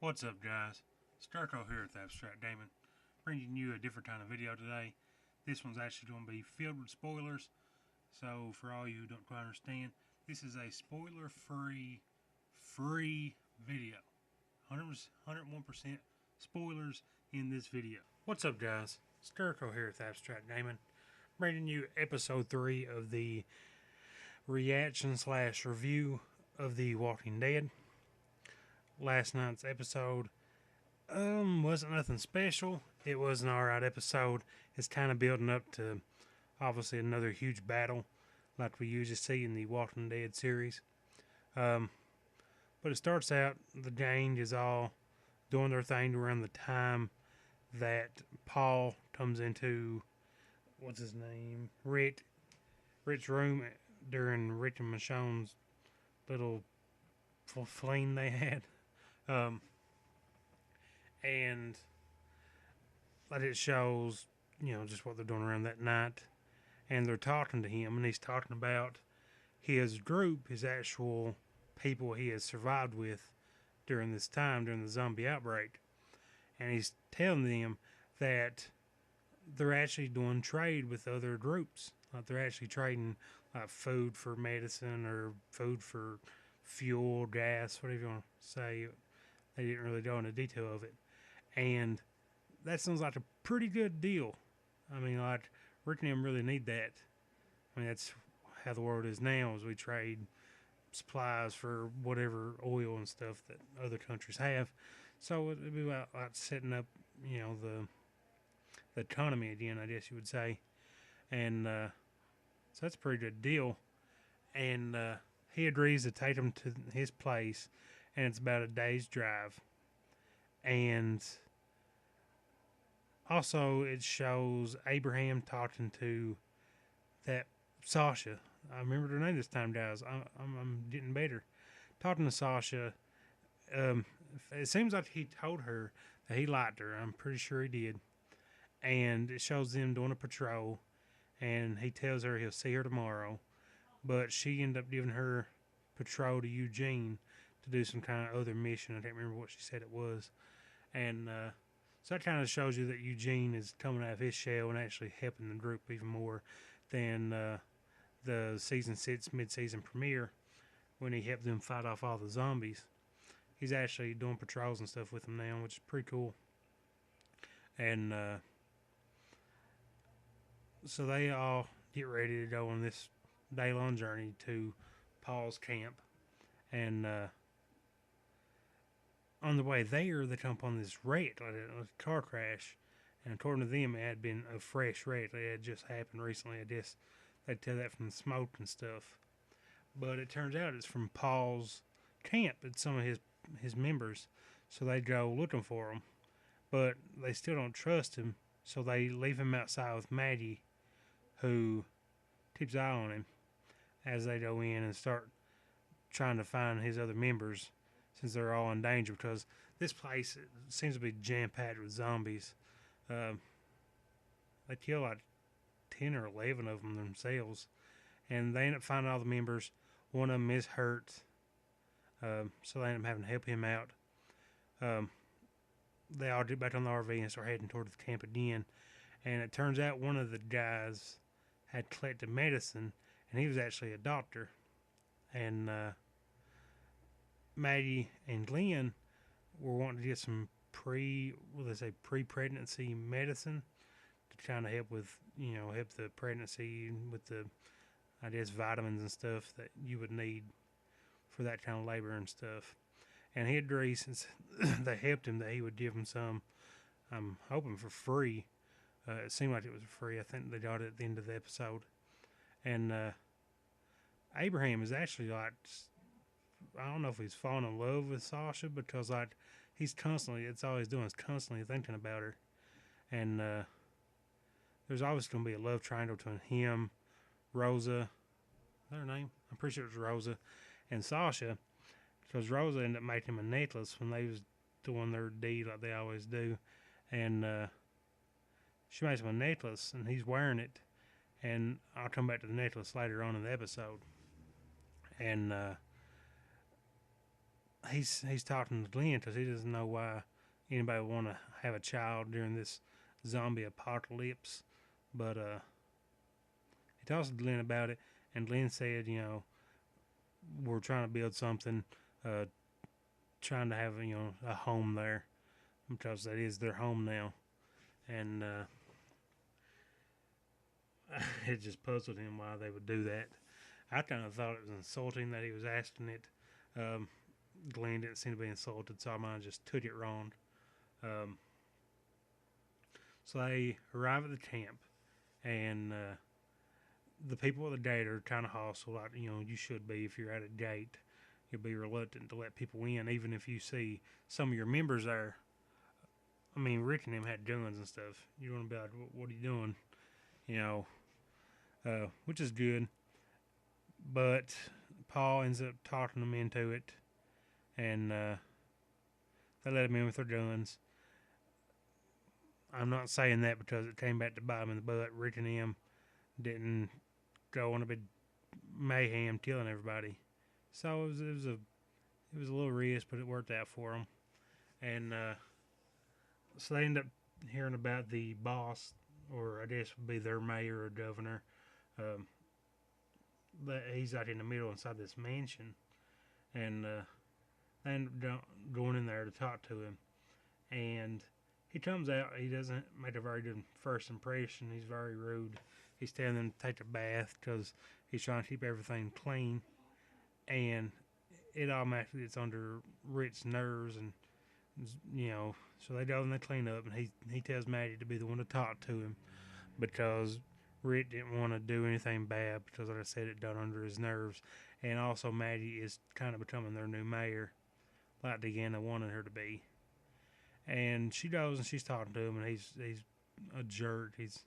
What's up, guys? Starco here with Abstract Damon, bringing you a different kind of video today. This one's actually going to be filled with spoilers, so for all you who don't quite understand, this is a spoiler-free, free video. 101% spoilers in this video. What's up, guys? Starco here with Abstract Damon, bringing you episode 3 of the reaction/review of The Walking Dead. Last night's episode wasn't nothing special. It was an alright episode. It's kind of building up to obviously another huge battle like we usually see in the Walking Dead series. But it starts out, the gang is all doing their thing around the time that Paul comes into, what's his name, Rick's room during Rick and Michonne's little fling they had. And like it shows, just what they're doing around that night. And they're talking to him, and he's talking about his group, his actual people he has survived with during this time, during the zombie outbreak. And he's telling them that they're actually doing trade with other groups. Like they're actually trading like food for medicine or food for fuel, gas, whatever you want to say. They didn't really go into detail of it. And that sounds like a pretty good deal. I mean, like, Rick and them really need that. I mean, that's how the world is now, is we trade supplies for whatever oil and stuff that other countries have. So it'd be about like setting up, the economy again, I guess you would say. And so that's a pretty good deal. And he agrees to take them to his place, and it's about a day's drive. And also it shows Abraham talking to that Sasha. I remembered her name this time, guys. I'm getting better. Talking to Sasha. It seems like he told her that he liked her. I'm pretty sure he did. And it shows them doing a patrol, and he tells her he'll see her tomorrow. But she ended up giving her patrol to Eugene to do some kind of other mission. I can't remember what she said it was. And so that kind of shows you that Eugene is coming out of his shell and actually helping the group even more than the season 6 mid-season premiere when he helped them fight off all the zombies. He's actually doing patrols and stuff with them now, which is pretty cool. And so they all get ready to go on this day-long journey to Paul's camp. And on the way there, they come upon this wreck, like a car crash. And according to them, it had been a fresh wreck. It had just happened recently. I guess they tell that from the smoke and stuff. But it turns out it's from Paul's camp. It's some of his members. So they go looking for him. But they still don't trust him. So they leave him outside with Maggie, who keeps an eye on him as they go in and start trying to find his other members, since they're all in danger, because this place seems to be jam-packed with zombies. They kill like 10 or 11 of them themselves, and they end up finding all the members. One of them is hurt, so they end up having to help him out. They all get back on the RV and start heading toward the camp again, and it turns out one of the guys had collected medicine, and he was actually a doctor. And Maddie and Glenn were wanting to get some pre-pregnancy medicine to kind of help with, help the pregnancy with the, I guess, vitamins and stuff that you would need for that kind of labor and stuff. And he agreed, since they helped him, that he would give him some, I'm hoping for free. It seemed like it was free. I think they got it at the end of the episode. And Abraham is actually like, I don't know if he's falling in love with Sasha, because like he's constantly, it's all he's doing is constantly thinking about her. And there's obviously going to be a love triangle between him, Rosa, is that her name? I'm pretty sure it was Rosa, and Sasha, because Rosa ended up making him a necklace when they was doing their deed like they always do. And she makes him a necklace, and he's wearing it. And I'll come back to the necklace later on in the episode. And he's talking to Glenn because he doesn't know why anybody would want to have a child during this zombie apocalypse. But he talks to Glenn about it, and Glenn said, we're trying to build something, uh, trying to have a home there because that is their home now, and it just puzzled him why they would do that. I kind of thought it was insulting that he was asking it. Um, Glenn didn't seem to be insulted, so I might have just took it wrong. Um, so they arrive at the camp, and the people at the gate are kind of hostile, like you should be if you're at a gate. You'll be reluctant to let people in, even if you see some of your members there. I mean, Rick and them had guns and stuff. You want to be like, "What are you doing?" Which is good. But Paul ends up talking them into it, and they let him in with their guns. I'm not saying that because it came back to bite him in the butt. Rick and him didn't go on a big mayhem killing everybody. So it was a little risk, but it worked out for them. And so they end up hearing about the boss, or I guess would be their mayor or governor. Um, he's out in the middle inside this mansion, and they end up going in there to talk to him. And he comes out. He doesn't make a very good first impression. He's very rude. He's telling them to take a bath because he's trying to keep everything clean, and it automatically gets under Rick's nerves, and so they go and they clean up, and he tells Maddie to be the one to talk to him because Rick didn't want to do anything bad because, like I said, it got under his nerves, and also Maddie is kind of becoming their new mayor, like Deanna wanted her to be. And she goes and she's talking to him, and he's a jerk. He's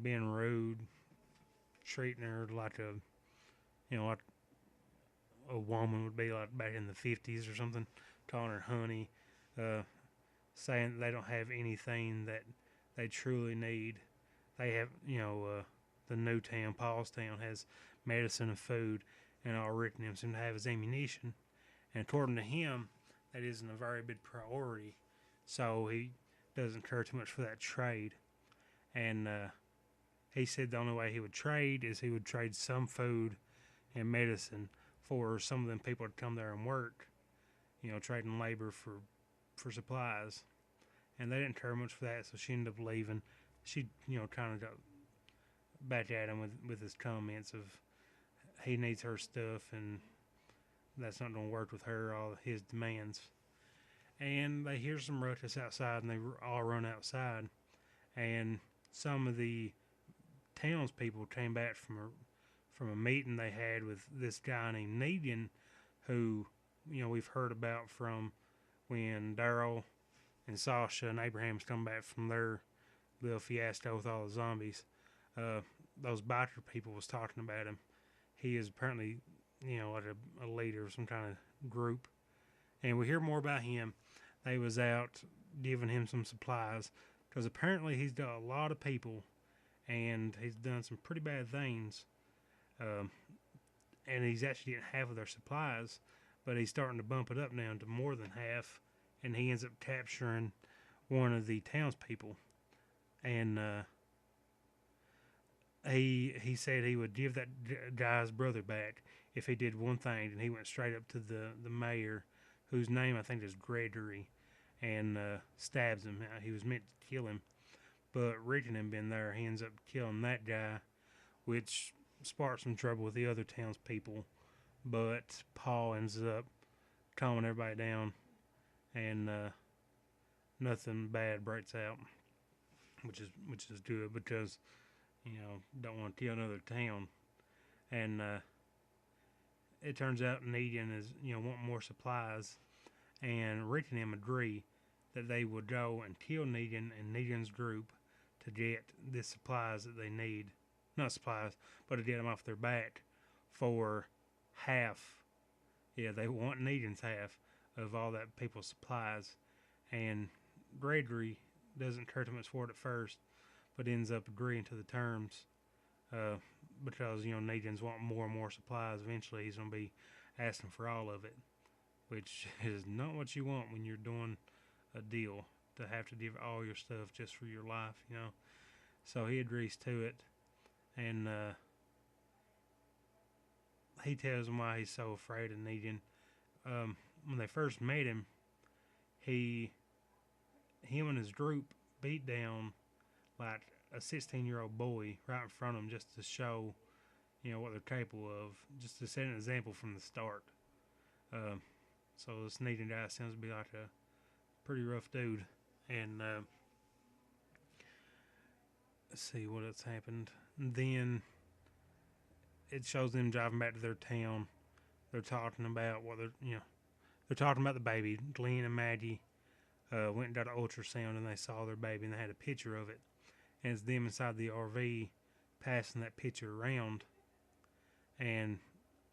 being rude, treating her like like a woman would be like back in the 50s or something, calling her honey, saying that they don't have anything that they truly need. They have, the new town, Paulstown, has medicine and food, and all Rick and them seem to have is ammunition. And according to him, that isn't a very big priority, so he doesn't care too much for that trade. And he said the only way he would trade is he would trade some food and medicine for some of them people to come there and work, trading labor for supplies. And they didn't care much for that, so she ended up leaving. She, kind of got back at him with his comments of he needs her stuff and that's not going to work with her, all his demands. And they hear some ruckus outside, and they all run outside. And some of the townspeople came back from a meeting they had with this guy named Negan, who we've heard about from when Daryl and Sasha and Abraham's come back from their little fiasco with all the zombies. Those biker people was talking about him. He is apparently like a leader of some kind of group, and we hear more about him. They was out giving him some supplies because apparently he's got a lot of people, and he's done some pretty bad things. And he's actually getting half of their supplies, but he's starting to bump it up now to more than half, and he ends up capturing one of the townspeople. And he said he would give that guy's brother back if he did one thing, and he went straight up to the mayor, whose name I think is Gregory, and stabs him. He was meant to kill him, but Rick and him been there. He ends up killing that guy, which sparked some trouble with the other townspeople. But Paul ends up calming everybody down, and nothing bad breaks out, which is good because don't want to kill another town. And it turns out Negan is wanting more supplies, and Rick and him agree that they would go and kill Negan and Negan's group to get the supplies that they need. Not supplies, but to get them off their back for half. Yeah, they want Negan's half of all that people's supplies. And Gregory doesn't care too much for it at first, but ends up agreeing to the terms because, Negan's wanting more and more supplies. Eventually, he's going to be asking for all of it. which is not what you want when you're doing a deal, to have to give all your stuff just for your life, you know. So he agrees to it, and he tells him why he's so afraid of Negan. When they first met him, him and his group beat down like a 16-year-old boy right in front of him, just to show, you know, what they're capable of, just to set an example from the start. So this Negan guy seems to be like a pretty rough dude. And let's see what else happened. And then it shows them driving back to their town. They're talking about they're talking about the baby. Glenn and Maggie went and got an ultrasound, and they saw their baby, and they had a picture of it. And it's them inside the RV passing that picture around. And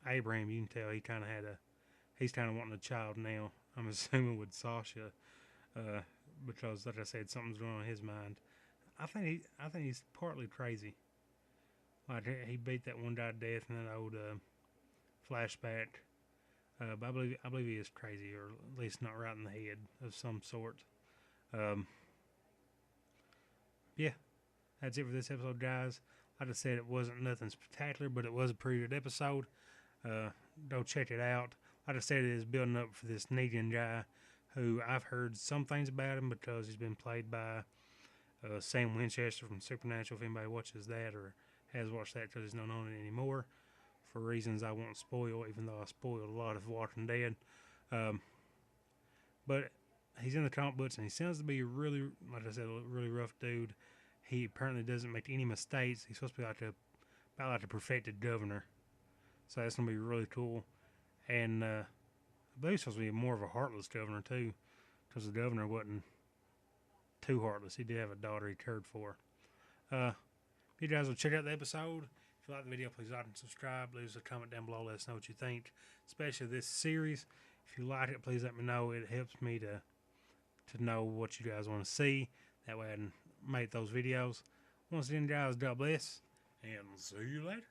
Abraham, you can tell he's kind of wanting a child now. I'm assuming with Sasha, because like I said, something's going on in his mind. I think he's partly crazy. Like he beat that one guy to death in that old flashback. But I believe he is crazy, or at least not right in the head of some sort. Yeah, that's it for this episode, guys. Like I said, it wasn't nothing spectacular, but it was a pretty good episode. Go check it out. Like I said, it is building up for this Negan guy, who I've heard some things about him because he's been played by Sam Winchester from Supernatural. If anybody watches that or has watched that, because he's not on it anymore, for reasons I won't spoil, even though I spoiled a lot of Walking Dead. But he's in the comic books, and he sounds to be really, like I said, a really rough dude. He apparently doesn't make any mistakes. He's supposed to be about like a perfected governor. So that's going to be really cool. And I believe he's supposed to be more of a heartless governor, too, because the governor wasn't too heartless. He did have a daughter he cared for. You guys will check out the episode. If you like the video, please like and subscribe. Leave us a comment down below. Let us know what you think, especially this series. If you like it, please let me know. It helps me to know what you guys want to see. That way I can make those videos. Once again, guys, God bless, and see you later.